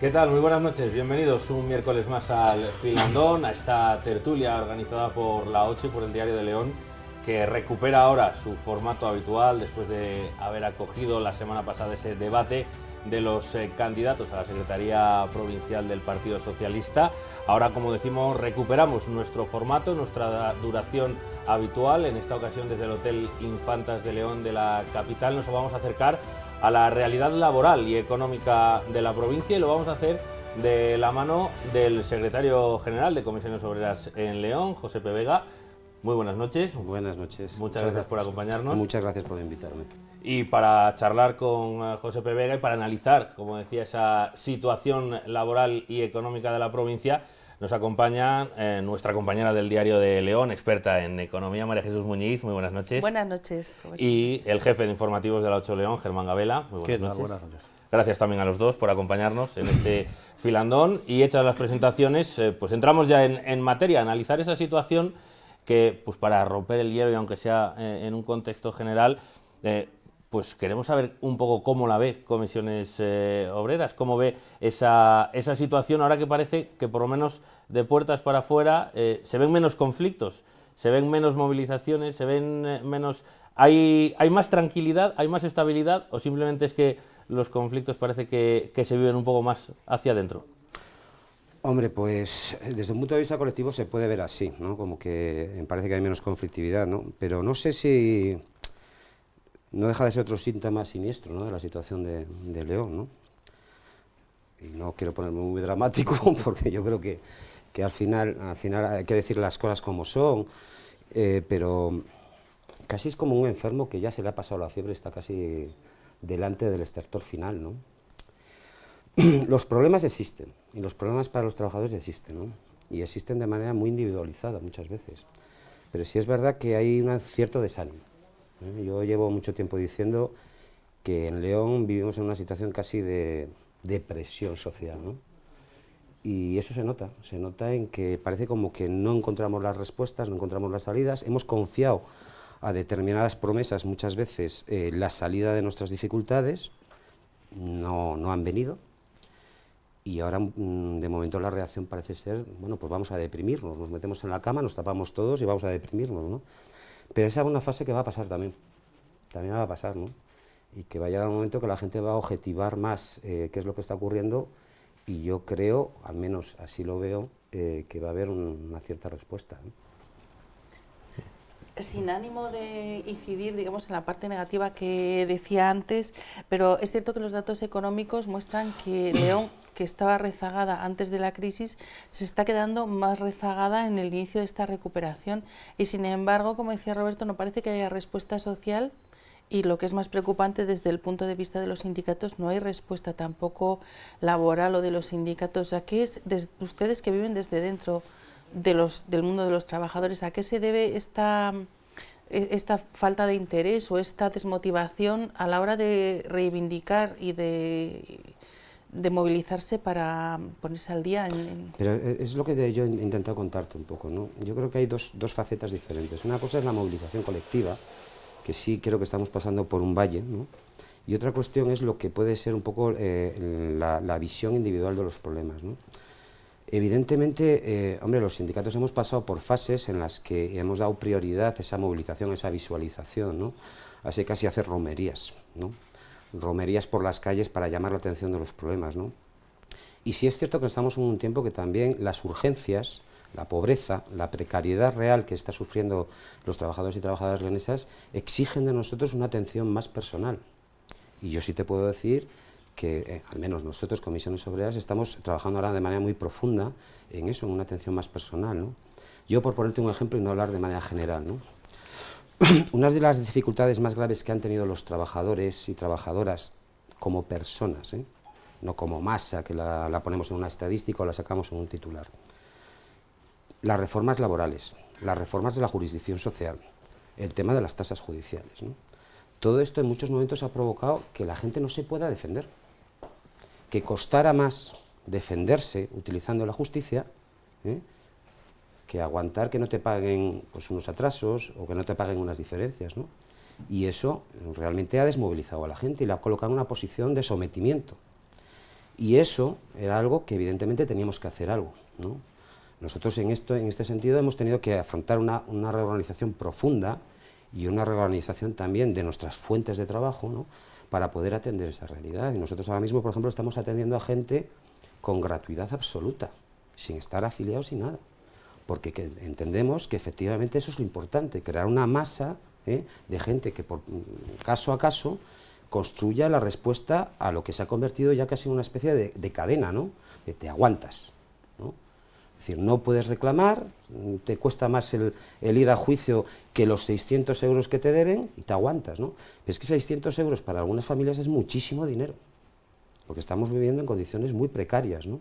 ¿Qué tal? Muy buenas noches, bienvenidos un miércoles más al Filandón, a esta tertulia organizada por La 8 y por el Diario de León, que recupera ahora su formato habitual después de haber acogido la semana pasada ese debate de los candidatos a la Secretaría Provincial del Partido Socialista. Ahora, como decimos, recuperamos nuestro formato, nuestra duración habitual. En esta ocasión, desde el Hotel Infantas de León de la capital, nos vamos a acercar a la realidad laboral y económica de la provincia, y lo vamos a hacer de la mano del secretario general de Comisiones Obreras en León, José P. Vega. Muy buenas noches. Buenas noches. Muchas gracias por acompañarnos. Muchas gracias por invitarme. Y para charlar con José P. Vega y para analizar, como decía, esa situación laboral y económica de la provincia, nos acompaña nuestra compañera del Diario de León, experta en economía, María Jesús Muñiz. Muy buenas noches. Buenas noches. Y el jefe de informativos de la 8 León, Germán Gabela. Muy buenas noches. Buenas noches. Gracias también a los dos por acompañarnos en este filandón. Y hechas las presentaciones, pues entramos ya en materia, a analizar esa situación que, pues para romper el hielo y aunque sea en un contexto general, pues queremos saber un poco cómo la ve Comisiones Obreras, cómo ve esa situación ahora que parece que por lo menos de puertas para afuera se ven menos conflictos, se ven menos movilizaciones, se ven menos... ¿Hay más tranquilidad, hay más estabilidad o simplemente es que los conflictos parece que se viven un poco más hacia adentro? Hombre, pues desde un punto de vista colectivo se puede ver así, ¿no? Como que me parece que hay menos conflictividad, ¿no? Pero no sé si no deja de ser otro síntoma siniestro, ¿no?, de la situación de León, ¿no? Y no quiero ponerme muy dramático porque yo creo que al final hay que decir las cosas como son, pero casi es como un enfermo que ya se le ha pasado la fiebre, está casi delante del estertor final, ¿no? Los problemas existen, y los problemas para los trabajadores existen, ¿no? Y existen de manera muy individualizada muchas veces, pero sí es verdad que hay un cierto desánimo, ¿eh? Yo llevo mucho tiempo diciendo que en León vivimos en una situación casi de depresión social, ¿no? Y eso se nota en que parece como que no encontramos las respuestas, no encontramos las salidas, hemos confiado a determinadas promesas muchas veces la salida de nuestras dificultades, no han venido. Y ahora, de momento, la reacción parece ser, bueno, pues vamos a deprimirnos, nos metemos en la cama, nos tapamos todos y vamos a deprimirnos, ¿no? Pero esa es una fase que va a pasar también va a pasar, ¿no? Y que va a llegar un momento que la gente va a objetivar más qué es lo que está ocurriendo, y yo creo, al menos así lo veo, que va a haber una cierta respuesta, ¿no? Sin ánimo de incidir, digamos, en la parte negativa que decía antes, pero es cierto que los datos económicos muestran que León, que estaba rezagada antes de la crisis, se está quedando más rezagada en el inicio de esta recuperación, y sin embargo, como decía Roberto, no parece que haya respuesta social, y lo que es más preocupante desde el punto de vista de los sindicatos, no hay respuesta tampoco laboral o de los sindicatos. ¿A qué es, ustedes que viven desde dentro del mundo de los trabajadores, a qué se debe esta falta de interés o esta desmotivación a la hora de reivindicar y de movilizarse para ponerse al día? Pero es lo que yo he intentado contarte un poco, ¿no? Yo creo que hay dos facetas diferentes. Una cosa es la movilización colectiva, que sí creo que estamos pasando por un valle, ¿no? Y otra cuestión es lo que puede ser un poco la visión individual de los problemas, ¿no? Evidentemente, hombre, los sindicatos hemos pasado por fases en las que hemos dado prioridad a esa movilización, a esa visualización, ¿no? Así casi hacer romerías, ¿no? Romerías por las calles para llamar la atención de los problemas, ¿no? Y sí es cierto que estamos en un tiempo que también las urgencias, la pobreza, la precariedad real que está sufriendo los trabajadores y trabajadoras leonesas exigen de nosotros una atención más personal. Y yo sí te puedo decir que al menos nosotros, Comisiones Obreras, estamos trabajando ahora de manera muy profunda en eso, en una atención más personal, ¿no? Yo, por ponerte un ejemplo y no hablar de manera general, ¿no? Una de las dificultades más graves que han tenido los trabajadores y trabajadoras como personas, no como masa, que la ponemos en una estadística o la sacamos en un titular, las reformas laborales, las reformas de la jurisdicción social, el tema de las tasas judiciales, ¿no? Todo esto en muchos momentos ha provocado que la gente no se pueda defender, que costara más defenderse utilizando la justicia, que aguantar que no te paguen pues, unos atrasos o que no te paguen unas diferencias, ¿no? Y eso realmente ha desmovilizado a la gente y la ha colocado en una posición de sometimiento. Y eso era algo que evidentemente teníamos que hacer algo, ¿no? Nosotros en este sentido hemos tenido que afrontar una reorganización profunda y una reorganización también de nuestras fuentes de trabajo, ¿no?, para poder atender esa realidad. Y nosotros ahora mismo, por ejemplo, estamos atendiendo a gente con gratuidad absoluta, sin estar afiliados sin nada, porque entendemos que efectivamente eso es lo importante, crear una masa de gente que por caso a caso construya la respuesta a lo que se ha convertido ya casi en una especie de cadena, ¿no?, de te aguantas, ¿no? Es decir, no puedes reclamar, te cuesta más el ir a juicio que los 600 euros que te deben y te aguantas, ¿no? Pero es que 600 euros para algunas familias es muchísimo dinero, porque estamos viviendo en condiciones muy precarias, ¿no?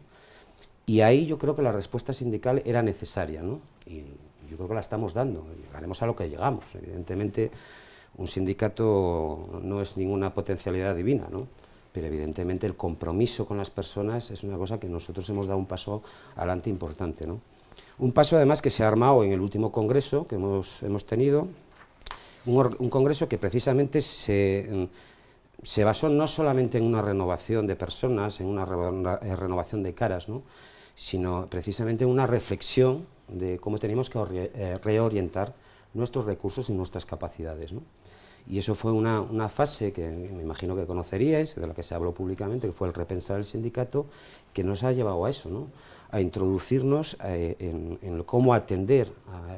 Y ahí yo creo que la respuesta sindical era necesaria, ¿no? Y yo creo que la estamos dando, llegaremos a lo que llegamos. Evidentemente, un sindicato no es ninguna potencialidad divina, ¿no?, pero evidentemente el compromiso con las personas es una cosa que nosotros hemos dado un paso adelante importante, ¿no? Un paso además que se ha armado en el último congreso que hemos tenido, un congreso que precisamente se basó no solamente en una renovación de personas, en una renovación de caras, ¿no?, sino precisamente en una reflexión de cómo tenemos que reorientar nuestros recursos y nuestras capacidades, ¿no? Y eso fue una fase que me imagino que conoceríais, de la que se habló públicamente, que fue el repensar el sindicato, que nos ha llevado a eso, ¿no?, a introducirnos en cómo atender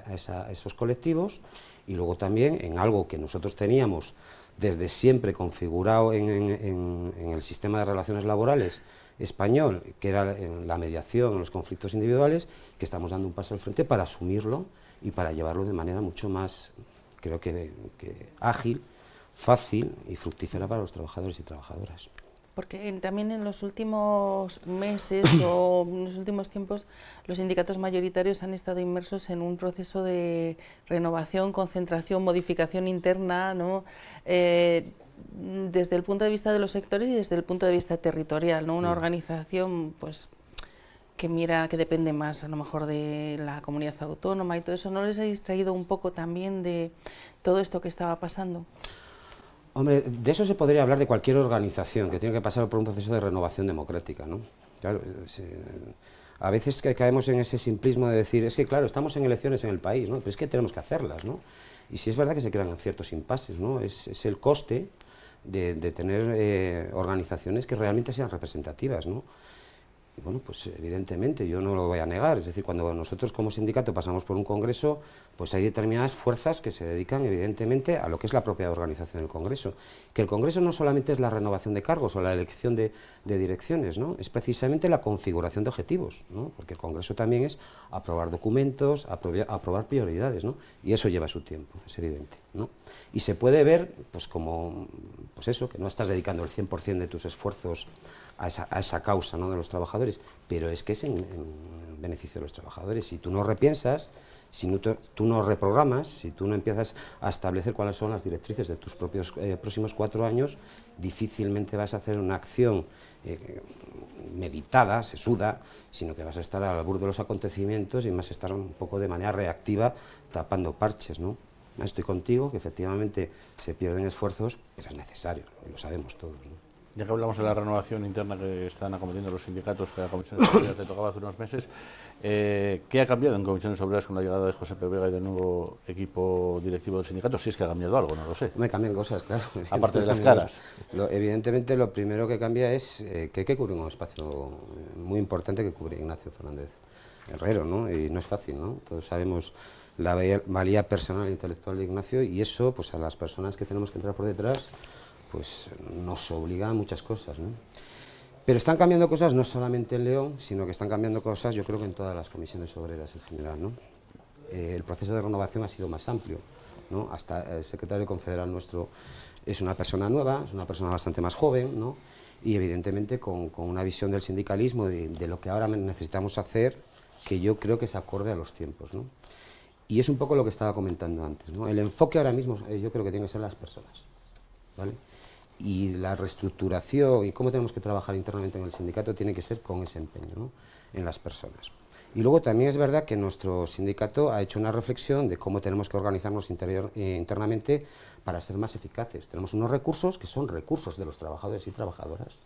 a esos colectivos, y luego también en algo que nosotros teníamos desde siempre configurado en el sistema de relaciones laborales español, que era la mediación en los conflictos individuales, que estamos dando un paso al frente para asumirlo y para llevarlo de manera mucho más, creo que ágil, fácil y fructífera para los trabajadores y trabajadoras. Porque también en los últimos meses o en los últimos tiempos los sindicatos mayoritarios han estado inmersos en un proceso de renovación, concentración, modificación interna, ¿no?, desde el punto de vista de los sectores y desde el punto de vista territorial, ¿no?, una organización pues que mira, que depende más a lo mejor de la comunidad autónoma y todo eso. ¿No les ha distraído un poco también de todo esto que estaba pasando? Hombre, de eso se podría hablar de cualquier organización que tiene que pasar por un proceso de renovación democrática, ¿no? Claro, a veces que caemos en ese simplismo de decir, es que claro, estamos en elecciones en el país, ¿no?, pero es que tenemos que hacerlas, ¿no? Y sí es verdad que se crean ciertos impases, ¿no? Es el coste de tener organizaciones que realmente sean representativas, ¿no? Y bueno, pues evidentemente yo no lo voy a negar, es decir, cuando nosotros como sindicato pasamos por un congreso, pues hay determinadas fuerzas que se dedican evidentemente a lo que es la propia organización del congreso. Que el congreso no solamente es la renovación de cargos o la elección de direcciones, ¿no?, es precisamente la configuración de objetivos, ¿no?, porque el congreso también es aprobar documentos, aprobar prioridades, ¿no?, y eso lleva su tiempo, es evidente, ¿no? Y se puede ver, pues como, pues eso, que no estás dedicando el 100% de tus esfuerzos a esa causa, ¿no?, de los trabajadores, pero es que es en beneficio de los trabajadores. Si tú no repiensas, si tú no reprogramas, si tú no empiezas a establecer cuáles son las directrices de tus propios próximos 4 años, difícilmente vas a hacer una acción meditada, sesuda, sino que vas a estar al albur de los acontecimientos y vas a estar un poco de manera reactiva tapando parches, ¿no? Estoy contigo, que efectivamente se pierden esfuerzos, pero es necesario, y lo sabemos todos, ¿no? Ya que hablamos de la renovación interna que están acometiendo los sindicatos, que a Comisiones Obreras le tocaba hace unos meses, ¿qué ha cambiado en Comisiones Obreras con la llegada de José P. Vega y del nuevo equipo directivo del sindicato? Si es que ha cambiado algo, no lo sé. Me cambian cosas, claro. Aparte de las caras. Evidentemente lo primero que cambia es que hay que cubrir un espacio muy importante que cubre Ignacio Fernández Herrero, ¿no? Y no es fácil, ¿no? Todos sabemos la valía personal e intelectual de Ignacio, y eso, pues a las personas que tenemos que entrar por detrás, pues nos obliga a muchas cosas, ¿no? Pero están cambiando cosas no solamente en León, sino que están cambiando cosas, yo creo que en todas las comisiones obreras en general, ¿no? El proceso de renovación ha sido más amplio, ¿no? Hasta el secretario confederal nuestro es una persona nueva, es una persona bastante más joven, ¿no?, y evidentemente con una visión del sindicalismo, de lo que ahora necesitamos hacer, que yo creo que se acorde a los tiempos, ¿no? Y es un poco lo que estaba comentando antes, ¿no? El enfoque ahora mismo yo creo que tiene que ser las personas, ¿vale? Y la reestructuración y cómo tenemos que trabajar internamente en el sindicato tiene que ser con ese empeño, ¿no?, en las personas. Y luego también es verdad que nuestro sindicato ha hecho una reflexión de cómo tenemos que organizarnos internamente para ser más eficaces. Tenemos unos recursos que son recursos de los trabajadores y trabajadoras,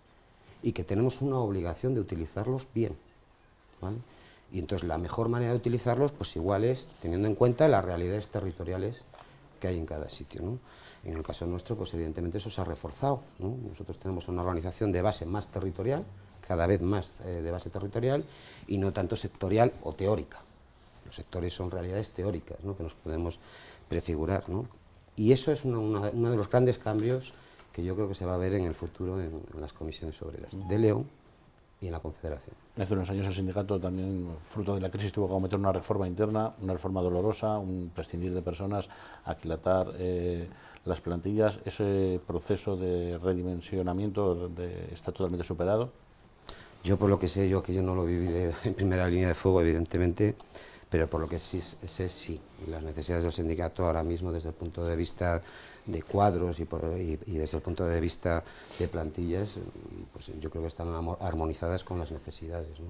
y que tenemos una obligación de utilizarlos bien, ¿vale? Y entonces la mejor manera de utilizarlos, pues igual es teniendo en cuenta las realidades territoriales que hay en cada sitio, ¿no? En el caso nuestro, pues evidentemente eso se ha reforzado, ¿no? Nosotros tenemos una organización de base más territorial, cada vez más de base territorial, y no tanto sectorial o teórica. Los sectores son realidades teóricas, ¿no?, que nos podemos prefigurar, ¿no? Y eso es uno de los grandes cambios que yo creo que se va a ver en el futuro en las comisiones obreras de León y en la Confederación. Hace unos años el sindicato también, fruto de la crisis, tuvo que cometer una reforma interna, una reforma dolorosa, un prescindir de personas, aquilatar las plantillas. ¿Ese proceso de redimensionamiento está totalmente superado? Yo por lo que sé, yo no lo viví en primera línea de fuego, evidentemente, pero por lo que sí sé, sí. Las necesidades del sindicato ahora mismo, desde el punto de vista de cuadros y desde el punto de vista de plantillas, pues yo creo que están armonizadas con las necesidades, ¿no?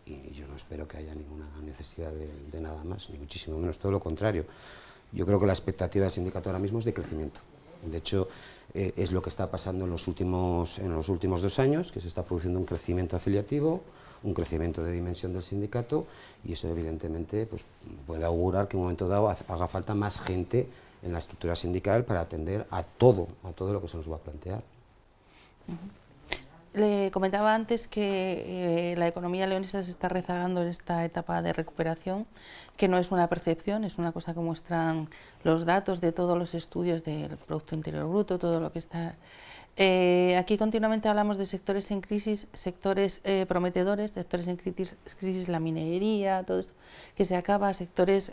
Y yo no espero que haya ninguna necesidad de nada más, ni muchísimo menos, todo lo contrario. Yo creo que la expectativa del sindicato ahora mismo es de crecimiento. De hecho, es lo que está pasando en los últimos 2 años, que se está produciendo un crecimiento afiliativo, un crecimiento de dimensión del sindicato, y eso evidentemente pues, puede augurar que en un momento dado haga falta más gente en la estructura sindical para atender a todo lo que se nos va a plantear. Le comentaba antes que la economía leonesa se está rezagando en esta etapa de recuperación, que no es una percepción, es una cosa que muestran los datos de todos los estudios del Producto Interior Bruto, todo lo que está... aquí continuamente hablamos de sectores en crisis, sectores prometedores, sectores en crisis, la minería, todo esto que se acaba, sectores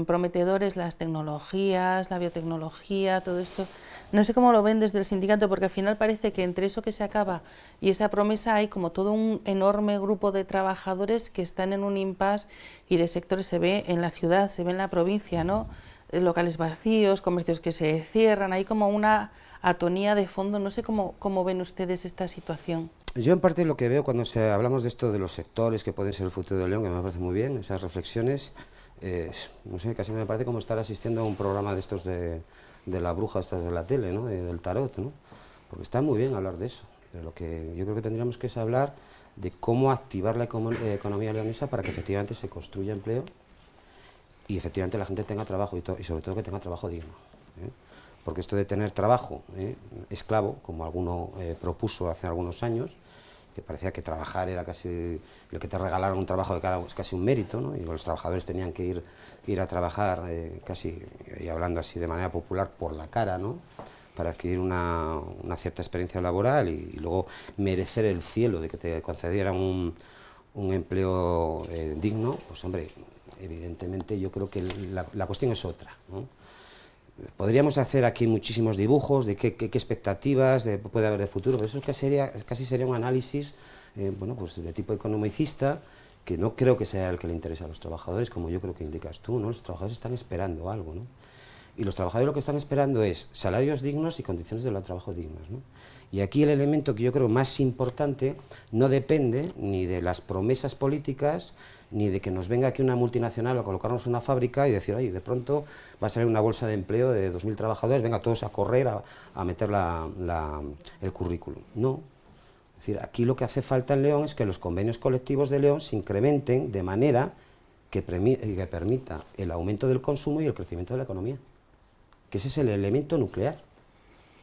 prometedores, las tecnologías, la biotecnología, todo esto. No sé cómo lo ven desde el sindicato, porque al final parece que entre eso que se acaba y esa promesa hay como todo un enorme grupo de trabajadores que están en un impasse, y de sectores se ve en la ciudad, se ve en la provincia, ¿no? Locales vacíos, comercios que se cierran, hay como una atonía de fondo. No sé cómo ven ustedes esta situación. Yo en parte lo que veo cuando hablamos de esto de los sectores que pueden ser el futuro de León, que me parece muy bien, esas reflexiones, no sé, casi me parece como estar asistiendo a un programa de estos de la bruja de la tele, ¿no?, del tarot, ¿no?, porque está muy bien hablar de eso, pero lo que yo creo que tendríamos que es hablar de cómo activar la economía leonesa para que efectivamente se construya empleo y efectivamente la gente tenga trabajo y sobre todo que tenga trabajo digno, ¿eh? Porque esto de tener trabajo esclavo, como alguno propuso hace algunos años, que parecía que trabajar era casi, el que te regalaron un trabajo de cara es casi un mérito, ¿no?, y los trabajadores tenían que ir a trabajar casi, y hablando así de manera popular, por la cara, ¿no?, para adquirir una cierta experiencia laboral y luego merecer el cielo de que te concedieran un empleo digno. Pues hombre, evidentemente yo creo que la cuestión es otra, ¿no? Podríamos hacer aquí muchísimos dibujos de qué expectativas puede haber de futuro, pero eso casi sería un análisis bueno, pues de tipo economicista, que no creo que sea el que le interesa a los trabajadores, como yo creo que indicas tú, ¿no? Los trabajadores están esperando algo, ¿no? Y los trabajadores lo que están esperando es salarios dignos y condiciones de trabajo dignas, ¿no? Y aquí el elemento que yo creo más importante no depende ni de las promesas políticas, ni de que nos venga aquí una multinacional a colocarnos una fábrica y decir, oye, de pronto va a salir una bolsa de empleo de 2.000 trabajadores, venga todos a correr a meter el currículum. No. Es decir, aquí lo que hace falta en León es que los convenios colectivos de León se incrementen de manera que permita el aumento del consumo y el crecimiento de la economía, que ese es el elemento nuclear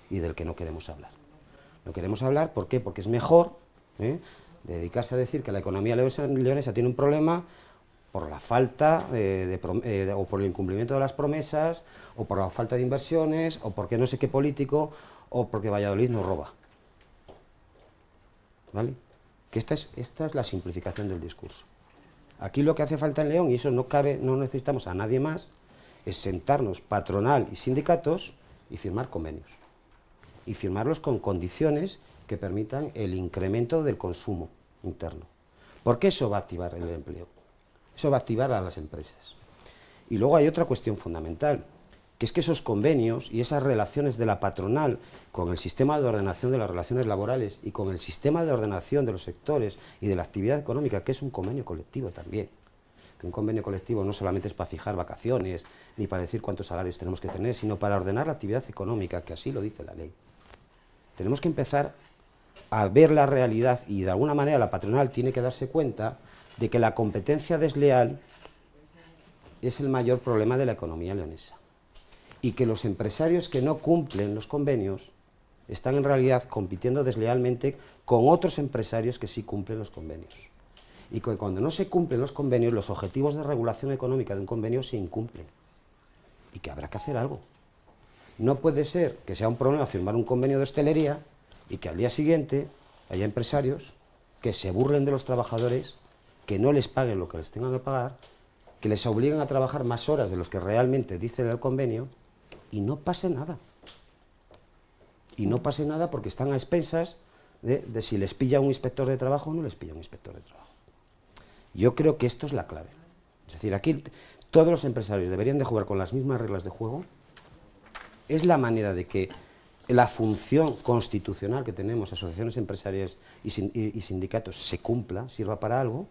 y del que no queremos hablar. No queremos hablar, ¿por qué? Porque es mejor dedicarse a decir que la economía leonesa tiene un problema por la falta o por el incumplimiento de las promesas, o por la falta de inversiones, o porque no sé qué político, o porque Valladolid nos roba. ¿Vale? Que esta es la simplificación del discurso. Aquí lo que hace falta en León, y eso no necesitamos a nadie más, es sentarnos patronal y sindicatos y firmar convenios. Y firmarlos con condiciones que permitan el incremento del consumo interno. Porque eso va a activar el empleo, eso va a activar a las empresas. Y luego hay otra cuestión fundamental, que es que esos convenios y esas relaciones de la patronal con el sistema de ordenación de las relaciones laborales y con el sistema de ordenación de los sectores y de la actividad económica, que es un convenio colectivo también, que un convenio colectivo no solamente es para fijar vacaciones ni para decir cuántos salarios tenemos que tener, sino para ordenar la actividad económica, que así lo dice la ley. Tenemos que empezar a ver la realidad y de alguna manera la patronal tiene que darse cuenta de que la competencia desleal es el mayor problema de la economía leonesa y que los empresarios que no cumplen los convenios están en realidad compitiendo deslealmente con otros empresarios que sí cumplen los convenios. Y que cuando no se cumplen los convenios, los objetivos de regulación económica de un convenio se incumplen. Y que habrá que hacer algo. No puede ser que sea un problema firmar un convenio de hostelería y que al día siguiente haya empresarios que se burlen de los trabajadores, que no les paguen lo que les tengan que pagar, que les obliguen a trabajar más horas de los que realmente dice el convenio y no pase nada. Y no pase nada porque están a expensas de si les pilla un inspector de trabajo o no les pilla un inspector de trabajo. Yo creo que esto es la clave. Es decir, aquí todos los empresarios deberían de jugar con las mismas reglas de juego. Es la manera de que la función constitucional que tenemos, asociaciones empresariales y sindicatos, se cumpla, sirva para algo,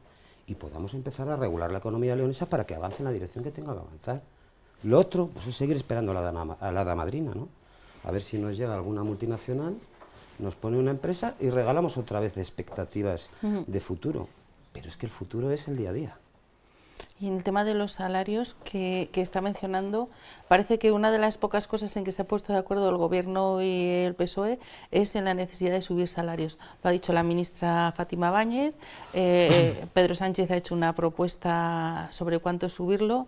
y podamos empezar a regular la economía leonesa para que avance en la dirección que tenga que avanzar. Lo otro, pues es seguir esperando a la hada madrina, ¿no? A ver si nos llega alguna multinacional, nos pone una empresa y regalamos otra vez de expectativas de futuro. Pero es que el futuro es el día a día. Y en el tema de los salarios que está mencionando, parece que una de las pocas cosas en que se ha puesto de acuerdo el Gobierno y el PSOE es en la necesidad de subir salarios. Lo ha dicho la ministra Fátima Báñez, Pedro Sánchez ha hecho una propuesta sobre cuánto subirlo.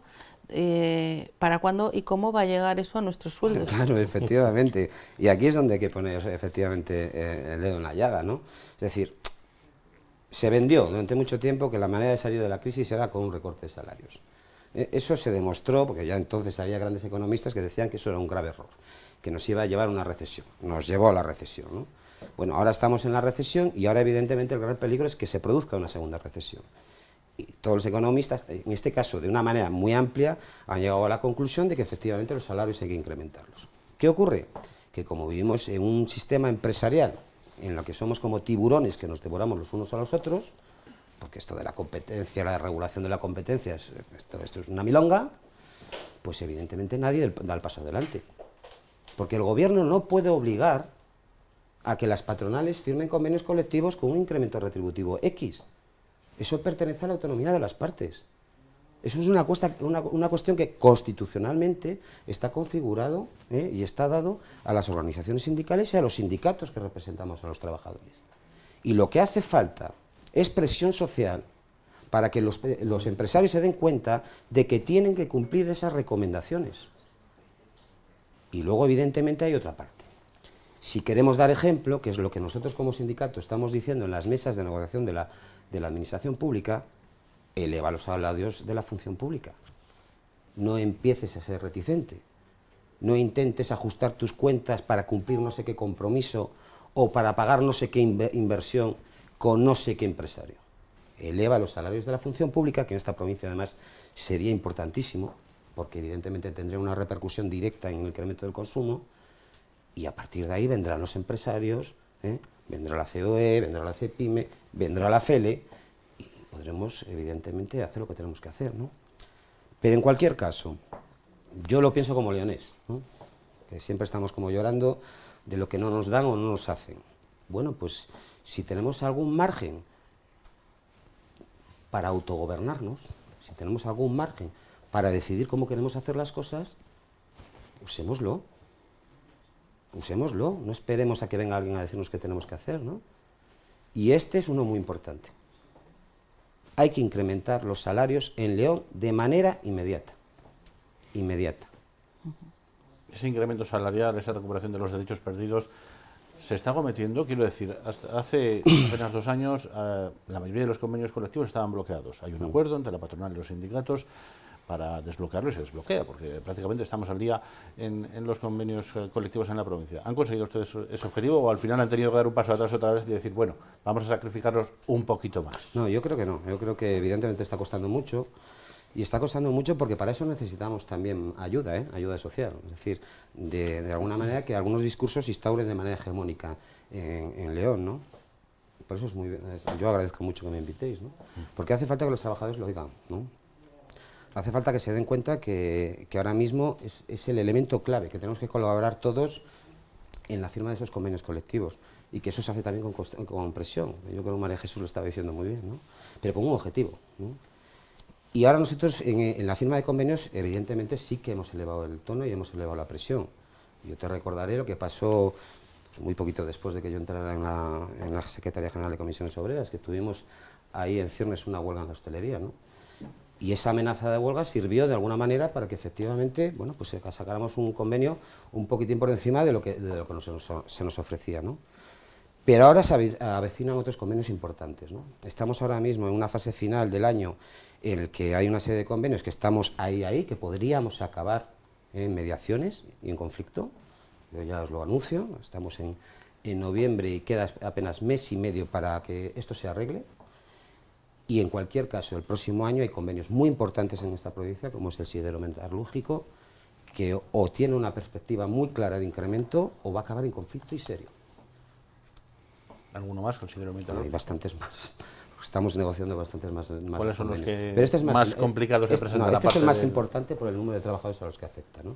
¿Para cuándo y cómo va a llegar eso a nuestros sueldos? Claro, efectivamente. Y aquí es donde hay que poner efectivamente el dedo en la llaga, ¿no? Es decir, se vendió durante mucho tiempo que la manera de salir de la crisis era con un recorte de salarios. Eso se demostró, porque ya entonces había grandes economistas que decían que eso era un grave error, que nos iba a llevar a una recesión. Nos llevó a la recesión, ¿no? Bueno, ahora estamos en la recesión y ahora evidentemente el gran peligro es que se produzca una segunda recesión. Y todos los economistas, en este caso de una manera muy amplia, han llegado a la conclusión de que efectivamente los salarios hay que incrementarlos. ¿Qué ocurre? Que como vivimos en un sistema empresarial en lo que somos como tiburones que nos devoramos los unos a los otros, porque esto de la competencia, la regulación de la competencia, esto es una milonga, pues evidentemente nadie da el paso adelante. Porque el gobierno no puede obligar a que las patronales firmen convenios colectivos con un incremento retributivo X. Eso pertenece a la autonomía de las partes. Eso es una cuestión que constitucionalmente está configurado y está dado a las organizaciones sindicales y a los sindicatos que representamos a los trabajadores. Y lo que hace falta es presión social para que los empresarios se den cuenta de que tienen que cumplir esas recomendaciones. Y luego, evidentemente, hay otra parte. Si queremos dar ejemplo, que es lo que nosotros como sindicato estamos diciendo en las mesas de negociación de la administración pública, eleva los salarios de la función pública. No empieces a ser reticente. No intentes ajustar tus cuentas para cumplir no sé qué compromiso o para pagar no sé qué inversión con no sé qué empresario. Eleva los salarios de la función pública, que en esta provincia además sería importantísimo, porque evidentemente tendría una repercusión directa en el incremento del consumo, y a partir de ahí vendrán los empresarios, vendrá la COE, vendrá la CEPIME, vendrá la FELE, y podremos evidentemente hacer lo que tenemos que hacer, ¿no? Pero en cualquier caso, yo lo pienso como leonés, ¿no? Que siempre estamos como llorando de lo que no nos dan o no nos hacen. Bueno, pues si tenemos algún margen para autogobernarnos, si tenemos algún margen para decidir cómo queremos hacer las cosas, usémoslo. Usémoslo, no esperemos a que venga alguien a decirnos qué tenemos que hacer, ¿no? Y este es uno muy importante. Hay que incrementar los salarios en León de manera inmediata. Inmediata. Ese incremento salarial, esa recuperación de los derechos perdidos, ¿se está cometiendo? Quiero decir, hace apenas 2 años la mayoría de los convenios colectivos estaban bloqueados. Hay un acuerdo entre la patronal y los sindicatos para desbloquearlo y se desbloquea, porque prácticamente estamos al día en los convenios colectivos en la provincia. ¿Han conseguido ustedes ese objetivo o al final han tenido que dar un paso atrás otra vez y decir, bueno, vamos a sacrificarlos un poquito más? No, yo creo que no. Yo creo que evidentemente está costando mucho. Y está costando mucho porque para eso necesitamos también ayuda, ayuda social. Es decir, de alguna manera que algunos discursos se instauren de manera hegemónica en León, ¿no? Por eso yo agradezco mucho que me invitéis, ¿no? Porque hace falta que los trabajadores lo oigan, ¿no? Hace falta que se den cuenta que ahora mismo es el elemento clave, que tenemos que colaborar todos en la firma de esos convenios colectivos, y que eso se hace también con presión. Yo creo que María Jesús lo estaba diciendo muy bien, ¿no? Pero con un objetivo, ¿no? Y ahora nosotros en la firma de convenios evidentemente sí que hemos elevado el tono y hemos elevado la presión. Yo te recordaré lo que pasó pues, muy poquito después de que yo entrara en la Secretaría General de Comisiones Obreras, que estuvimos ahí en ciernes una huelga en la hostelería, ¿no? Y esa amenaza de huelga sirvió de alguna manera para que efectivamente, bueno, pues sacáramos un convenio un poquitín por encima de lo que se nos ofrecía, ¿no? Pero ahora se avecinan otros convenios importantes, ¿no? Estamos ahora mismo en una fase final del año en el que hay una serie de convenios que estamos ahí, que podríamos acabar en mediaciones y en conflicto. Yo ya os lo anuncio, estamos en noviembre y queda apenas mes y medio para que esto se arregle. Y en cualquier caso, el próximo año hay convenios muy importantes en esta provincia, como es el sidero metalúrgico, que o tiene una perspectiva muy clara de incremento o va a acabar en conflicto y serio. ¿Alguno más con sidero metalúrgico? Hay bastantes más. Estamos negociando bastantes más. ¿Cuáles son los que pero este es más complicados de presentar? Este es el más importante por el número de trabajadores a los que afecta, ¿no?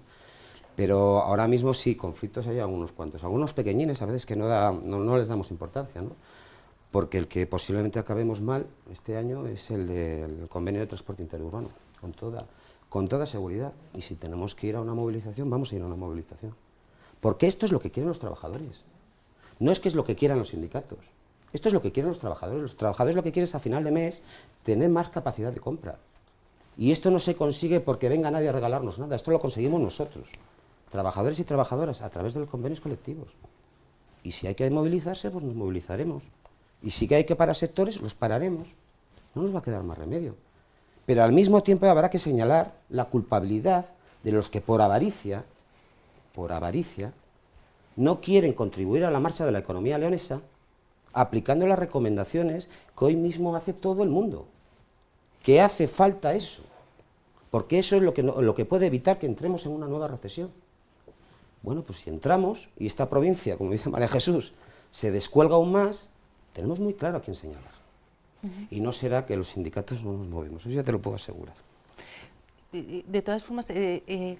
Pero ahora mismo sí, conflictos hay algunos cuantos. Algunos pequeñines a veces que no les damos importancia, ¿no? Porque el que posiblemente acabemos mal este año es el del convenio de transporte interurbano, con toda seguridad. Y si tenemos que ir a una movilización, vamos a ir a una movilización. Porque esto es lo que quieren los trabajadores. No es que es lo que quieran los sindicatos. Esto es lo que quieren los trabajadores. Los trabajadores lo que quieren es a final de mes tener más capacidad de compra. Y esto no se consigue porque venga nadie a regalarnos nada. Esto lo conseguimos nosotros, trabajadores y trabajadoras, a través de los convenios colectivos. Y si hay que movilizarse, pues nos movilizaremos. Y si que hay que parar sectores, los pararemos. No nos va a quedar más remedio. Pero al mismo tiempo habrá que señalar la culpabilidad de los que por avaricia, no quieren contribuir a la marcha de la economía leonesa, aplicando las recomendaciones que hoy mismo hace todo el mundo. Que hace falta eso, porque eso es lo que puede evitar que entremos en una nueva recesión. Bueno, pues si entramos, y esta provincia, como dice María Jesús, se descuelga aún más, tenemos muy claro a quién señalar. Y no será que los sindicatos no nos movemos, eso ya te lo puedo asegurar. De todas formas,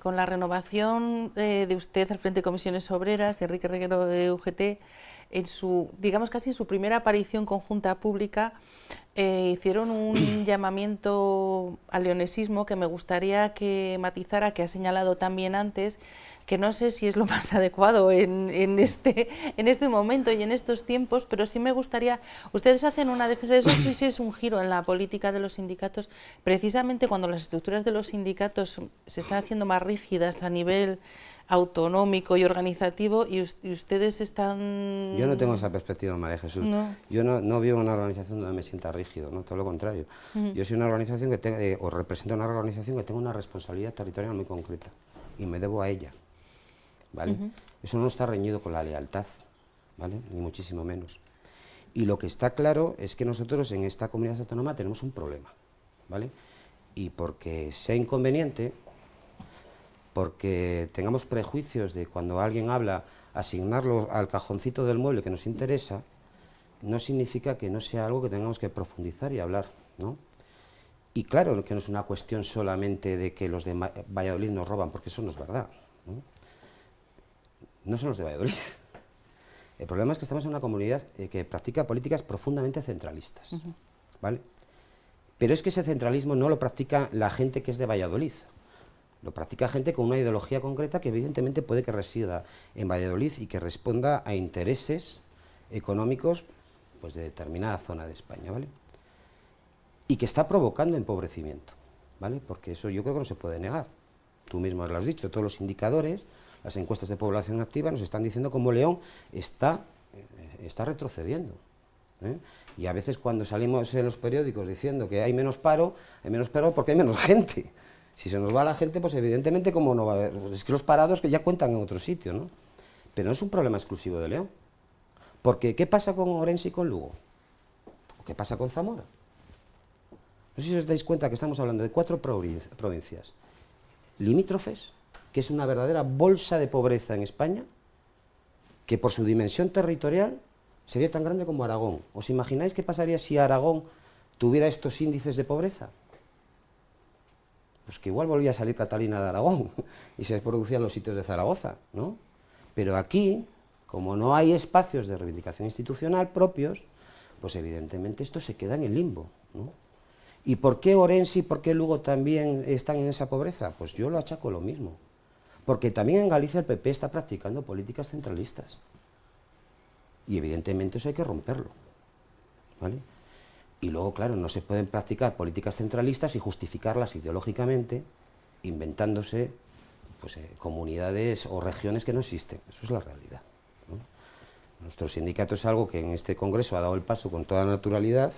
con la renovación de usted al frente de Comisiones Obreras, de Enrique Reguero de UGT, en su, digamos casi en su primera aparición conjunta pública, hicieron un llamamiento al leonesismo que me gustaría que matizara, que ha señalado también antes, que no sé si es lo más adecuado en este momento y en estos tiempos, pero sí me gustaría, ustedes hacen una defensa de eso, sí es un giro en la política de los sindicatos, precisamente cuando las estructuras de los sindicatos se están haciendo más rígidas a nivel autonómico y organizativo, y ustedes están... Yo no tengo esa perspectiva, María Jesús. No. Yo no vivo una organización donde me sienta rígido, ¿no? Todo lo contrario. Yo soy una organización o represento una organización que tengo una responsabilidad territorial muy concreta, y me debo a ella, ¿vale? Eso no está reñido con la lealtad, ¿vale? Ni muchísimo menos. Y lo que está claro es que nosotros en esta comunidad autónoma tenemos un problema, ¿vale? Y porque sea inconveniente, porque tengamos prejuicios de cuando alguien habla, asignarlo al cajoncito del mueble que nos interesa, no significa que no sea algo que tengamos que profundizar y hablar, ¿no? Y claro que no es una cuestión solamente de que los de Valladolid nos roban, porque eso no es verdad, ¿no? No son los de Valladolid. El problema es que estamos en una comunidad que practica políticas profundamente centralistas, ¿vale? Pero es que ese centralismo no lo practica la gente que es de Valladolid. Lo practica gente con una ideología concreta que evidentemente puede que resida en Valladolid y que responda a intereses económicos pues, de determinada zona de España, ¿vale? Y que está provocando empobrecimiento, ¿vale? Porque eso yo creo que no se puede negar. Tú mismo lo has dicho, todos los indicadores, las encuestas de población activa nos están diciendo cómo León está retrocediendo, ¿eh? Y a veces cuando salimos en los periódicos diciendo que hay menos paro porque hay menos gente. Si se nos va la gente, pues evidentemente, ¿cómo no va a haber? Es que los parados que ya cuentan en otro sitio, ¿no? Pero no es un problema exclusivo de León. Porque, ¿qué pasa con Orense y con Lugo? ¿Qué pasa con Zamora? No sé si os dais cuenta que estamos hablando de 4 provincias limítrofes, que es una verdadera bolsa de pobreza en España, que por su dimensión territorial sería tan grande como Aragón. ¿Os imagináis qué pasaría si Aragón tuviera estos índices de pobreza? Pues que igual volvía a salir Catalina de Aragón y se producían los sitios de Zaragoza, ¿no? Pero aquí, Como no hay espacios de reivindicación institucional propios, pues evidentemente esto se queda en el limbo, ¿no? ¿Y por qué Orense y por qué Lugo también están en esa pobreza? Pues yo lo achaco lo mismo. Porque también en Galicia el PP está practicando políticas centralistas. Y evidentemente eso hay que romperlo, ¿vale? Y luego, claro, no se pueden practicar políticas centralistas y justificarlas ideológicamente, inventándose pues, comunidades o regiones que no existen. Eso es la realidad, ¿no? Nuestro sindicato es algo que en este congreso ha dado el paso con toda naturalidad,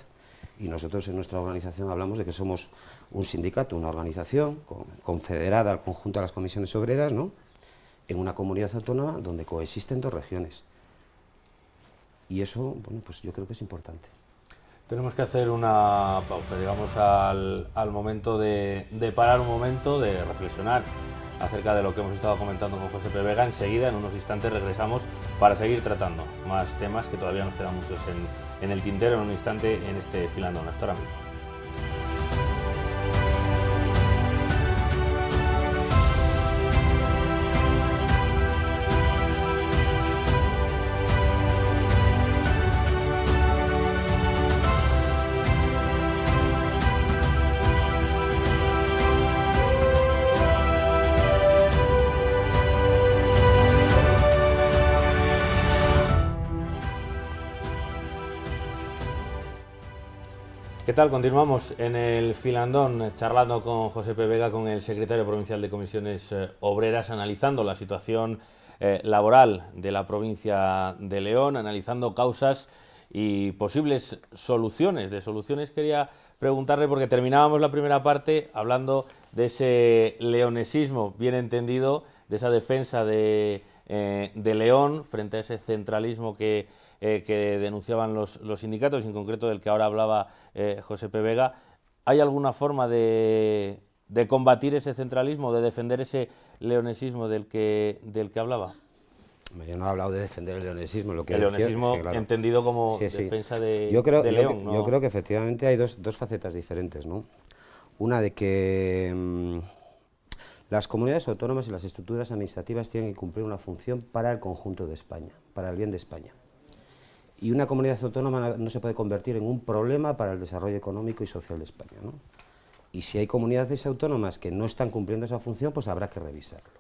y nosotros en nuestra organización hablamos de que somos un sindicato, una organización confederada al conjunto de las comisiones obreras, ¿no?, en una comunidad autónoma donde coexisten dos regiones. Y eso, bueno, pues yo creo que es importante. Tenemos que hacer una pausa, llegamos al momento de parar un momento, de reflexionar acerca de lo que hemos estado comentando con José P. Vega. Enseguida, en unos instantes, regresamos para seguir tratando más temas que todavía nos quedan muchos en el tintero, en un instante, en este Filandón. Hasta ahora mismo. ¿Qué tal? Continuamos en el Filandón charlando con José P. Vega, con el secretario provincial de Comisiones Obreras, analizando la situación laboral de la provincia de León, analizando causas y posibles soluciones. De soluciones quería preguntarle, porque terminábamos la primera parte hablando de ese leonesismo bien entendido, de esa defensa de León frente a ese centralismo que denunciaban los sindicatos, en concreto del que ahora hablaba José P. Vega. ¿Hay alguna forma de combatir ese centralismo, de defender ese leonesismo del que hablaba? Yo no he hablado de defender el leonesismo. Lo que el leonesismo, sí, claro, entendido como defensa de León, ¿no? Yo creo que efectivamente hay dos facetas diferentes, ¿no? Una de que las comunidades autónomas y las estructuras administrativas tienen que cumplir una función para el conjunto de España, para el bien de España. Y una comunidad autónoma no se puede convertir en un problema para el desarrollo económico y social de España, ¿no? Y si hay comunidades autónomas que no están cumpliendo esa función, pues habrá que revisarlo.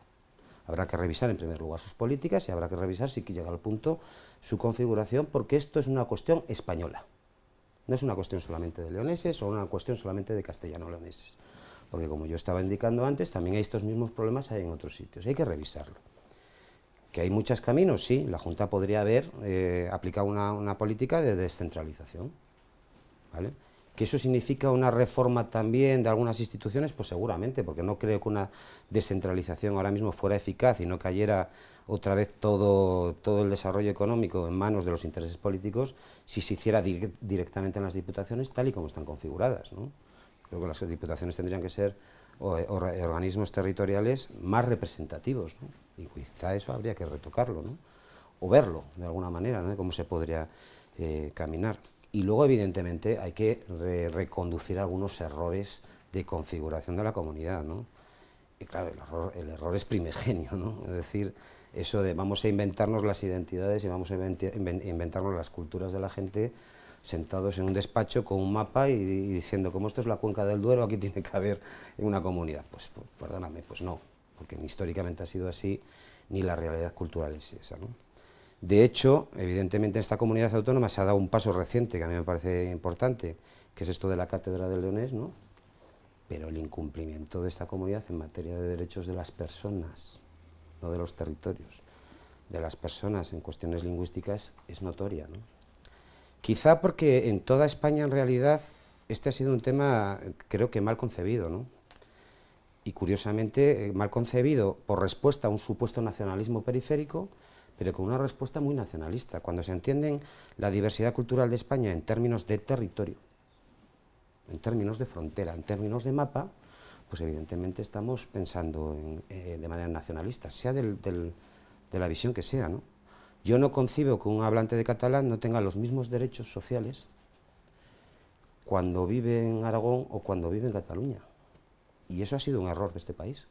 Habrá que revisar en primer lugar sus políticas y habrá que revisar, si llega al punto, su configuración, porque esto es una cuestión española. No es una cuestión solamente de leoneses o una cuestión solamente de castellano-leoneses. Porque como yo estaba indicando antes, también hay estos mismos problemas hay en otros sitios, y hay que revisarlo. ¿Que hay muchos caminos? Sí, la Junta podría haber aplicado una política de descentralización, ¿vale? ¿Que eso significa una reforma también de algunas instituciones? Pues seguramente, porque no creo que una descentralización ahora mismo fuera eficaz y no cayera otra vez todo el desarrollo económico en manos de los intereses políticos si se hiciera directamente en las diputaciones tal y como están configuradas, ¿no? Creo que las diputaciones tendrían que ser organismos territoriales más representativos, ¿no? Y quizá eso habría que retocarlo, ¿no? O verlo de alguna manera, ¿no?, de cómo se podría caminar. Y luego, evidentemente, hay que reconducir algunos errores de configuración de la comunidad, ¿no? Y claro, el error es primigenio, ¿no? Es decir, eso de vamos a inventarnos las identidades y vamos a inventarnos las culturas de la gente sentados en un despacho con un mapa y diciendo, como esto es la cuenca del Duero, aquí tiene que haber una comunidad. Pues perdóname, pues no, porque ni históricamente ha sido así, ni la realidad cultural es esa, ¿no? De hecho, evidentemente en esta comunidad autónoma se ha dado un paso reciente que a mí me parece importante, que es esto de la Cátedra del Leonés, ¿no? Pero el incumplimiento de esta comunidad en materia de derechos de las personas, no de los territorios, de las personas en cuestiones lingüísticas es notoria, ¿no? Quizá porque en toda España en realidad este ha sido un tema creo que mal concebido, ¿no? Y curiosamente mal concebido por respuesta a un supuesto nacionalismo periférico, pero con una respuesta muy nacionalista. Cuando se entiende la diversidad cultural de España en términos de territorio, en términos de frontera, en términos de mapa, pues evidentemente estamos pensando de manera nacionalista, sea de la visión que sea, ¿no? Yo no concibo que un hablante de catalán no tenga los mismos derechos sociales cuando vive en Aragón o cuando vive en Cataluña. Y eso ha sido un error de este país.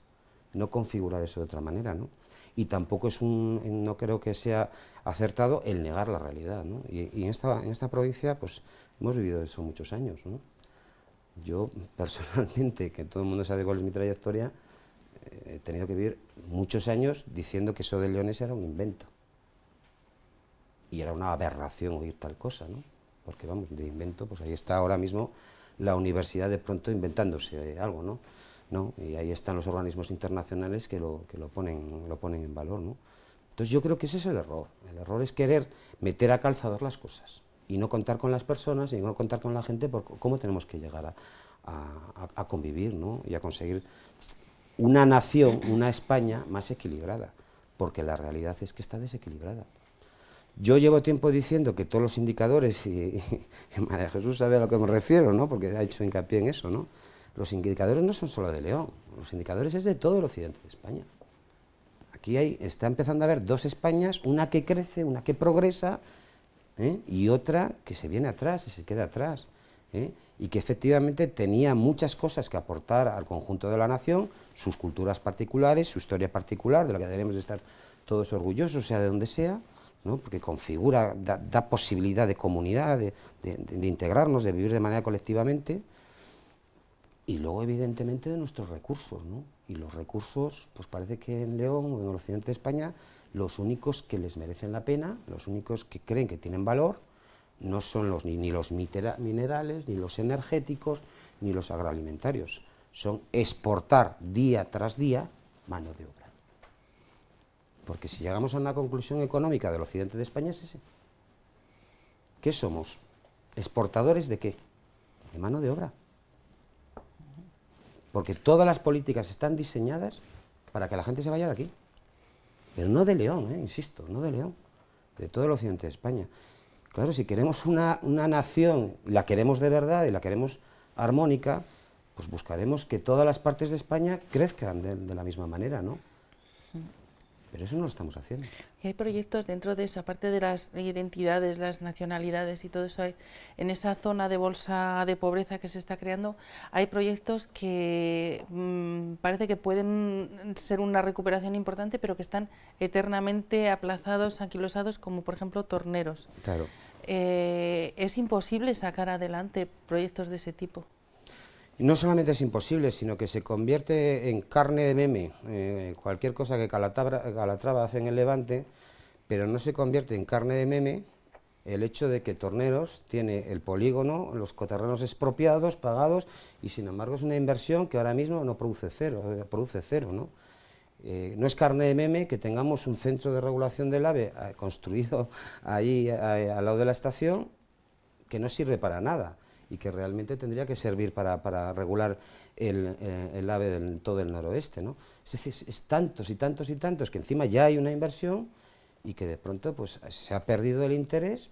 no configurar eso de otra manera, ¿no? Y tampoco no creo que sea acertado el negar la realidad, ¿no? Y en esta provincia, pues, hemos vivido eso muchos años, ¿no? Yo, personalmente, que todo el mundo sabe cuál es mi trayectoria, he tenido que vivir muchos años diciendo que eso de Leones era un invento. Y era una aberración oír tal cosa, ¿no? Porque, vamos, de invento, pues ahí está ahora mismo la universidad de pronto inventándose algo, ¿no? Y ahí están los organismos internacionales que lo ponen en valor, ¿no? Entonces yo creo que ese es el error. El error es querer meter a calzador las cosas y no contar con las personas y no contar con la gente por cómo tenemos que llegar a convivir, ¿no? Y a conseguir una nación, una España más equilibrada, porque la realidad es que está desequilibrada. Yo llevo tiempo diciendo que todos los indicadores, y María Jesús sabe a lo que me refiero, ¿no? Porque ha hecho hincapié en eso, ¿no? Los indicadores no son solo de León, los indicadores es de todo el occidente de España. Aquí está empezando a haber dos Españas, una que crece, una que progresa, y otra que se viene atrás y se queda atrás, y que efectivamente tenía muchas cosas que aportar al conjunto de la nación, sus culturas particulares, su historia particular, de la que deberíamos de estar todos orgullosos, sea de donde sea, ¿no? Porque configura, da posibilidad de comunidad, de integrarnos, de vivir de manera colectivamente. Y luego, evidentemente, de nuestros recursos, ¿no? Y los recursos, pues parece que en León o en el occidente de España, los únicos que les merecen la pena, los únicos que creen que tienen valor, no son ni los minerales, ni los energéticos, ni los agroalimentarios. Son exportar día tras día mano de obra. Porque si llegamos a una conclusión económica del occidente de España es ese. ¿Qué somos? ¿Exportadores de qué? De mano de obra. Porque todas las políticas están diseñadas para que la gente se vaya de aquí. Pero no de León, insisto, no de León, de todo el occidente de España. Claro, si queremos una nación, la queremos de verdad y la queremos armónica, pues buscaremos que todas las partes de España crezcan de la misma manera, ¿no? Pero eso no lo estamos haciendo. Y hay proyectos dentro de esa parte de las identidades, las nacionalidades y todo eso. En esa zona de bolsa de pobreza que se está creando, hay proyectos que parece que pueden ser una recuperación importante, pero que están eternamente aplazados, anquilosados, como por ejemplo Torneros. Claro. ¿Es imposible sacar adelante proyectos de ese tipo? No solamente es imposible, sino que se convierte en carne de meme, cualquier cosa que Calatrava hace en el Levante, pero no se convierte en carne de meme el hecho de que Torneros tiene el polígono, los coterrenos expropiados, pagados, y sin embargo es una inversión que ahora mismo no produce cero, ¿no? No es carne de meme que tengamos un centro de regulación del AVE construido ahí al lado de la estación, que no sirve para nada, y que realmente tendría que servir para regular el AVE de todo el noroeste, ¿no? Es decir, es tantos y tantos y tantos que encima ya hay una inversión y que de pronto pues, se ha perdido el interés,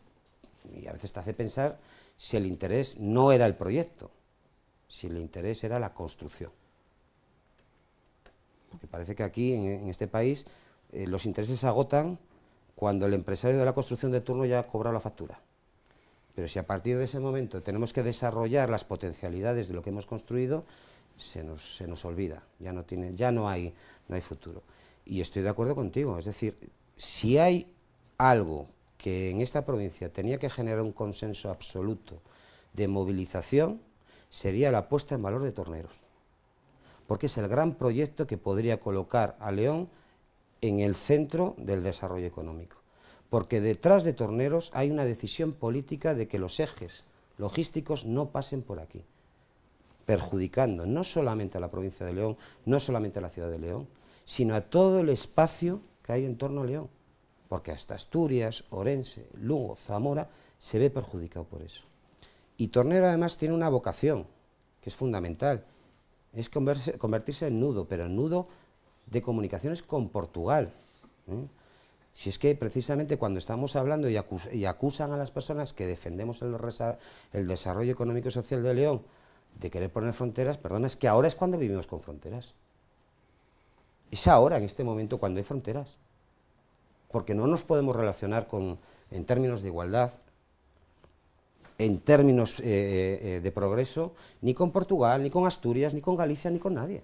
y a veces te hace pensar si el interés no era el proyecto, si el interés era la construcción. Porque parece que aquí, en este país, los intereses se agotan cuando el empresario de la construcción de turno ya ha cobrado la factura. Pero si a partir de ese momento tenemos que desarrollar las potencialidades de lo que hemos construido, se nos olvida, ya no hay futuro. Y estoy de acuerdo contigo, es decir, si hay algo que en esta provincia tenía que generar un consenso absoluto de movilización, sería la puesta en valor de Torneros, porque es el gran proyecto que podría colocar a León en el centro del desarrollo económico. Porque detrás de Torneros hay una decisión política de que los ejes logísticos no pasen por aquí, perjudicando no solamente a la provincia de León, no solamente a la ciudad de León, sino a todo el espacio que hay en torno a León, porque hasta Asturias, Orense, Lugo, Zamora, se ve perjudicado por eso. Y Tornero además tiene una vocación, que es fundamental, es convertirse en nudo, pero en nudo de comunicaciones con Portugal, Si es que precisamente cuando estamos hablando y acusan a las personas que defendemos el desarrollo económico y social de León de querer poner fronteras, perdona, es que ahora es cuando vivimos con fronteras. Es ahora, en este momento, cuando hay fronteras. Porque no nos podemos relacionar en términos de igualdad, en términos de progreso, ni con Portugal, ni con Asturias, ni con Galicia, ni con nadie.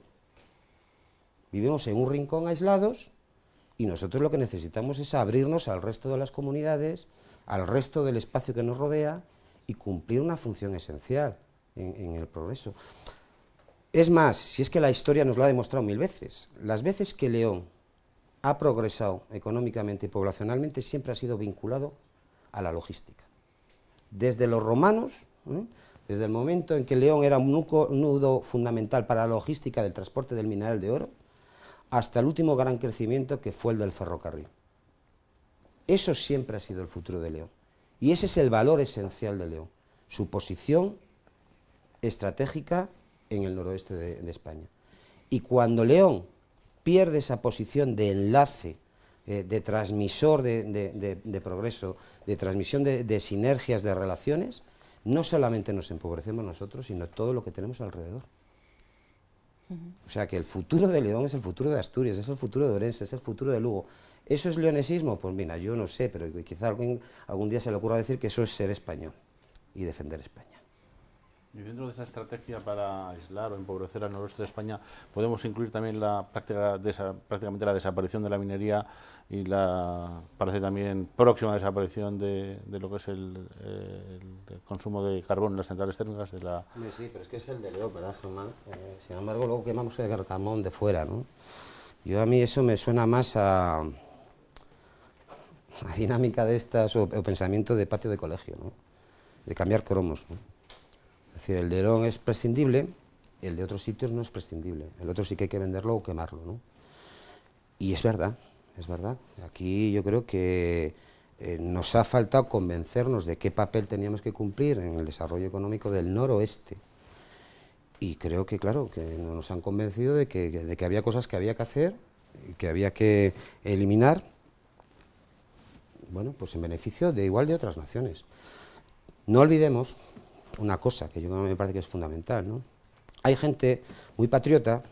Vivimos en un rincón aislados y nosotros lo que necesitamos es abrirnos al resto de las comunidades, al resto del espacio que nos rodea y cumplir una función esencial en el progreso. Es más, si es que la historia nos lo ha demostrado 1000 veces, las veces que León ha progresado económicamente y poblacionalmente siempre ha sido vinculado a la logística. Desde los romanos, desde el momento en que León era un nudo fundamental para la logística del transporte del mineral de oro, hasta el último gran crecimiento que fue el del ferrocarril. Eso siempre ha sido el futuro de León. Y ese es el valor esencial de León, su posición estratégica en el noroeste de España. Y cuando León pierde esa posición de enlace, de transmisor de progreso, de transmisión de sinergias, de relaciones, no solamente nos empobrecemos nosotros, sino todo lo que tenemos alrededor. O sea que el futuro de León es el futuro de Asturias, es el futuro de Orense, es el futuro de Lugo. ¿Eso es leonesismo? Pues mira, yo no sé, pero quizá algún día se le ocurra decir que eso es ser español y defender España. Y dentro de esa estrategia para aislar o empobrecer al noroeste de España, podemos incluir también la prácticamente la desaparición de la minería y la, parece también, próxima desaparición de lo que es el consumo de carbón en las centrales térmicas de la... Sí, pero es que es el de León, ¿verdad, Germán? Sin embargo, luego quemamos el carbón de fuera, ¿no? A mí eso me suena más a dinámica de estas o pensamiento de patio de colegio, ¿no? De cambiar cromos, ¿no? Es decir, el de León es prescindible, el de otros sitios no es prescindible. El otro sí que hay que venderlo o quemarlo, ¿no? Y es verdad, es verdad. Aquí yo creo que nos ha faltado convencernos de qué papel teníamos que cumplir en el desarrollo económico del noroeste. Y creo que, claro, que nos han convencido de que había cosas que había que hacer, que había que eliminar, bueno, pues en beneficio de igual de otras naciones. No olvidemos una cosa que yo me parece que es fundamental, ¿no? Hay gente muy patriota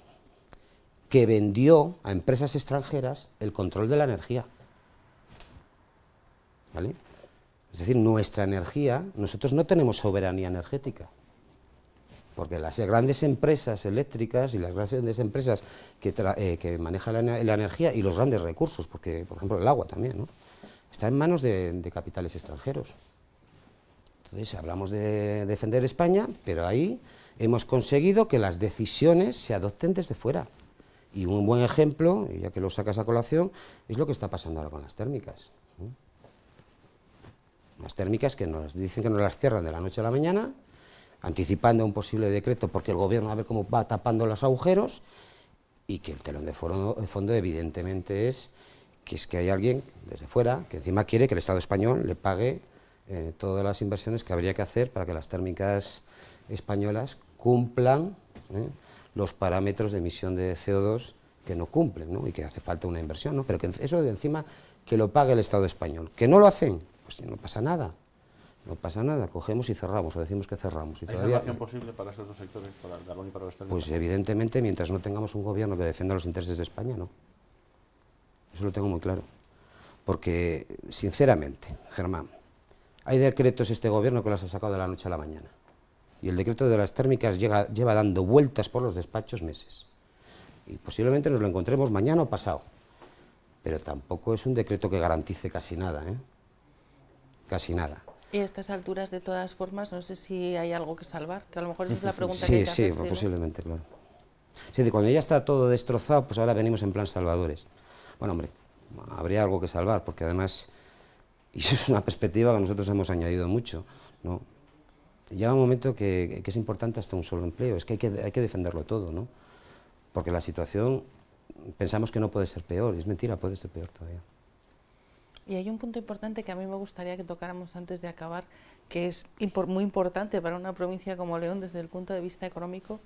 que vendió a empresas extranjeras el control de la energía, ¿vale? Es decir, nuestra energía, nosotros no tenemos soberanía energética, porque las grandes empresas eléctricas y las grandes empresas que manejan la energía y los grandes recursos, porque, por ejemplo, el agua también, ¿no?, está en manos de capitales extranjeros. Entonces, hablamos de defender España, pero ahí hemos conseguido que las decisiones se adopten desde fuera. Y un buen ejemplo, ya que lo sacas a colación, es lo que está pasando ahora con las térmicas, ¿no? Las térmicas que nos dicen que nos las cierran de la noche a la mañana, anticipando un posible decreto porque el gobierno a ver cómo va tapando los agujeros, y que el telón de fondo evidentemente es que hay alguien desde fuera que encima quiere que el Estado español le pague todas las inversiones que habría que hacer para que las térmicas españolas cumplan los parámetros de emisión de CO2 que no cumplen, ¿no?, y que hace falta una inversión, ¿no?, pero que eso de encima que lo pague el Estado español. ¿Que no lo hacen? Pues no pasa nada. No pasa nada, cogemos y cerramos, o decimos que cerramos. ¿Hay salvación posible para estos dos sectores, para el carbón y para los térmicos? Pues evidentemente, mientras no tengamos un gobierno que defienda los intereses de España, no. Eso lo tengo muy claro. Porque, sinceramente, Germán, hay decretos este gobierno que los ha sacado de la noche a la mañana. Y el decreto de las térmicas lleva dando vueltas por los despachos meses. Y posiblemente nos lo encontremos mañana o pasado. Pero tampoco es un decreto que garantice casi nada, ¿eh? Casi nada. Y a estas alturas, de todas formas, no sé si hay algo que salvar, que a lo mejor esa es la pregunta que hay que hacerse, Sí, ¿no? posiblemente, claro. Sí, cuando ya está todo destrozado, pues ahora venimos en plan salvadores. Bueno, hombre, habría algo que salvar, porque además, y eso es una perspectiva que nosotros hemos añadido mucho, ¿no? Llega un momento que es importante hasta un solo empleo, es que hay que defenderlo todo, ¿no? Porque la situación, pensamos que no puede ser peor, y es mentira, puede ser peor todavía. Y hay un punto importante que a mí me gustaría que tocáramos antes de acabar, que es muy importante para una provincia como León desde el punto de vista económico,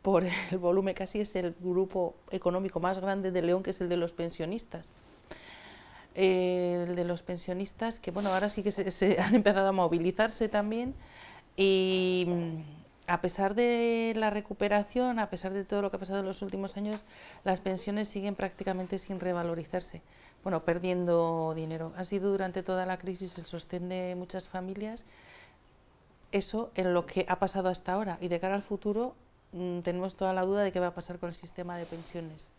por el volumen, casi es el grupo económico más grande de León, que es el de los pensionistas. El de los pensionistas, que bueno, ahora sí que se han empezado a movilizarse también, y a pesar de la recuperación, a pesar de todo lo que ha pasado en los últimos años, las pensiones siguen prácticamente sin revalorizarse. Bueno, perdiendo dinero. Ha sido durante toda la crisis el sostén de muchas familias. Eso en lo que ha pasado hasta ahora. Y de cara al futuro tenemos toda la duda de qué va a pasar con el sistema de pensiones.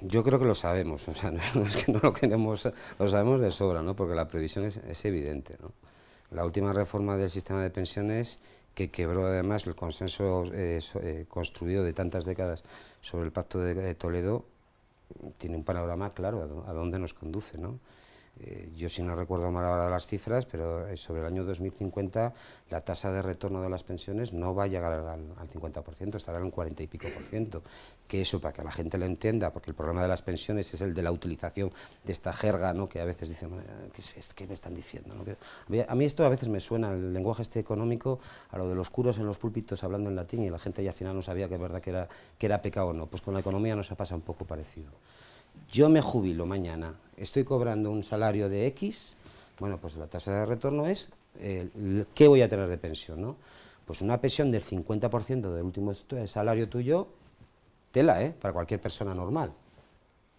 Yo creo que lo sabemos, o sea, no es que no lo queremos, lo sabemos de sobra, ¿no? Porque la previsión es evidente, ¿no? La última reforma del sistema de pensiones, que quebró además el consenso construido de tantas décadas sobre el Pacto de Toledo, tiene un panorama claro a dónde nos conduce, ¿no? Yo si no recuerdo mal ahora las cifras, pero sobre el año 2050 la tasa de retorno de las pensiones no va a llegar al 50%, estará en un 40 y pico %. Que eso, para que la gente lo entienda, porque el problema de las pensiones es el de la utilización de esta jerga, ¿no? Que a veces dicen, ¿qué me están diciendo? ¿No? A mí esto a veces me suena, el lenguaje este económico, a lo de los curos en los púlpitos hablando en latín y la gente ya al final no sabía que es verdad que era pecado o no. Pues con la economía nos ha pasado un poco parecido. Yo me jubilo mañana, estoy cobrando un salario de X, bueno, pues la tasa de retorno es ¿qué voy a tener de pensión, no? Pues una pensión del 50% del último salario tuyo, tela, para cualquier persona normal.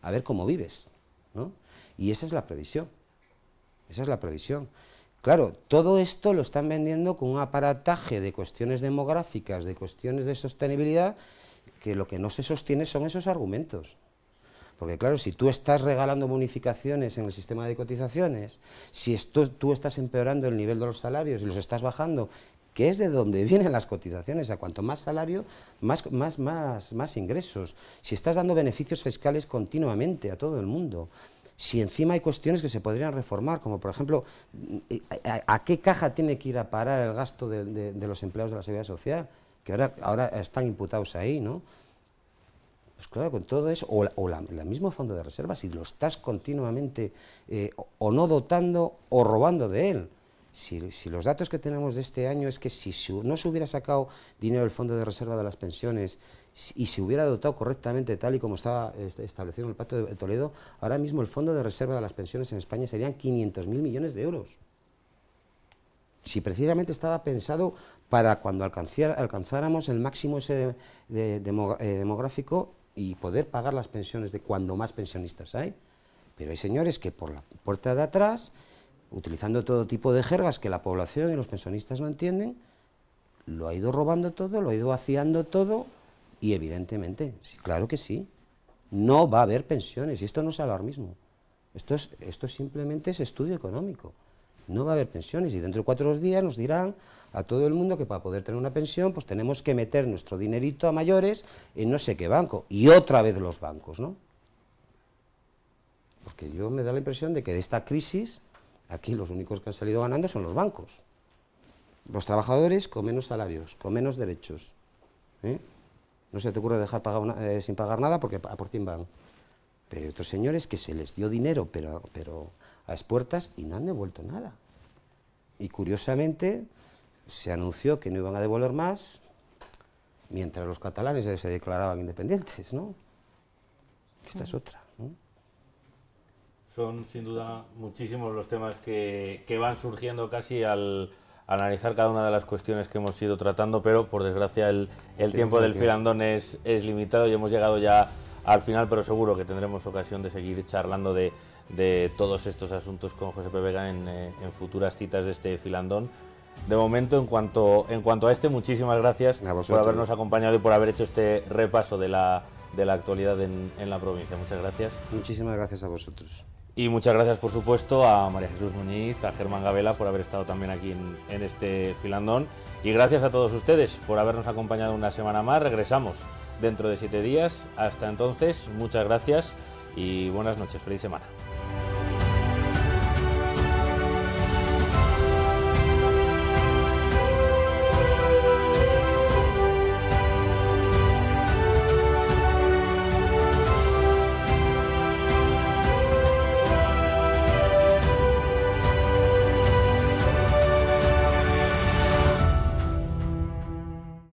A ver cómo vives, ¿no? Y esa es la previsión, esa es la previsión. Claro, todo esto lo están vendiendo con un aparataje de cuestiones demográficas, de cuestiones de sostenibilidad, que lo que no se sostiene son esos argumentos. Porque claro, si tú estás regalando bonificaciones en el sistema de cotizaciones, si tú estás empeorando el nivel de los salarios y los estás bajando, que es de donde vienen las cotizaciones, a cuanto más salario, más ingresos. Si estás dando beneficios fiscales continuamente a todo el mundo, si encima hay cuestiones que se podrían reformar, como por ejemplo, ¿a qué caja tiene que ir a parar el gasto de los empleados de la Seguridad Social? Que ahora están imputados ahí, ¿no? Pues claro, con todo eso, o el mismo fondo de reserva, si lo estás continuamente o no dotando o robando de él. Si los datos que tenemos de este año es que si no se hubiera sacado dinero del fondo de reserva de las pensiones y se hubiera dotado correctamente tal y como estaba establecido en el Pacto de Toledo, ahora mismo el fondo de reserva de las pensiones en España serían 500.000 millones de euros. Si precisamente estaba pensado para cuando alcanzáramos el máximo ese demográfico y poder pagar las pensiones de cuando más pensionistas hay. Pero hay señores que por la puerta de atrás, utilizando todo tipo de jergas que la población y los pensionistas no entienden, lo ha ido robando todo, lo ha ido vaciando todo y evidentemente, sí, claro que sí, no va a haber pensiones y esto no es alarmismo, esto simplemente es estudio económico. No va a haber pensiones y dentro de 4 días nos dirán a todo el mundo que para poder tener una pensión pues tenemos que meter nuestro dinerito a mayores en no sé qué banco. Y otra vez los bancos, ¿no? Porque yo me da la impresión de que de esta crisis aquí los únicos que han salido ganando son los bancos. Los trabajadores con menos salarios, con menos derechos. No se te ocurre dejar sin pagar nada porque a por ti van. Pero hay otros señores que se les dio dinero, pero a expuertas y no han devuelto nada. Y curiosamente se anunció que no iban a devolver más mientras los catalanes se declaraban independientes, ¿no? Esta es otra, ¿no? Son sin duda muchísimos los temas que van surgiendo casi al analizar cada una de las cuestiones que hemos ido tratando, pero por desgracia el tiempo del filandón es limitado y hemos llegado ya al final, pero seguro que tendremos ocasión de seguir charlando de todos estos asuntos con José P. Vega en futuras citas de este filandón. De momento, en cuanto a este, muchísimas gracias por habernos acompañado y por haber hecho este repaso de la actualidad en la provincia. Muchas gracias. Muchísimas gracias a vosotros. Y muchas gracias, por supuesto, a María Jesús Muñiz, a Germán Gabela por haber estado también aquí en este filandón. Y gracias a todos ustedes por habernos acompañado una semana más. Regresamos dentro de 7 días. Hasta entonces, muchas gracias y buenas noches. Feliz semana.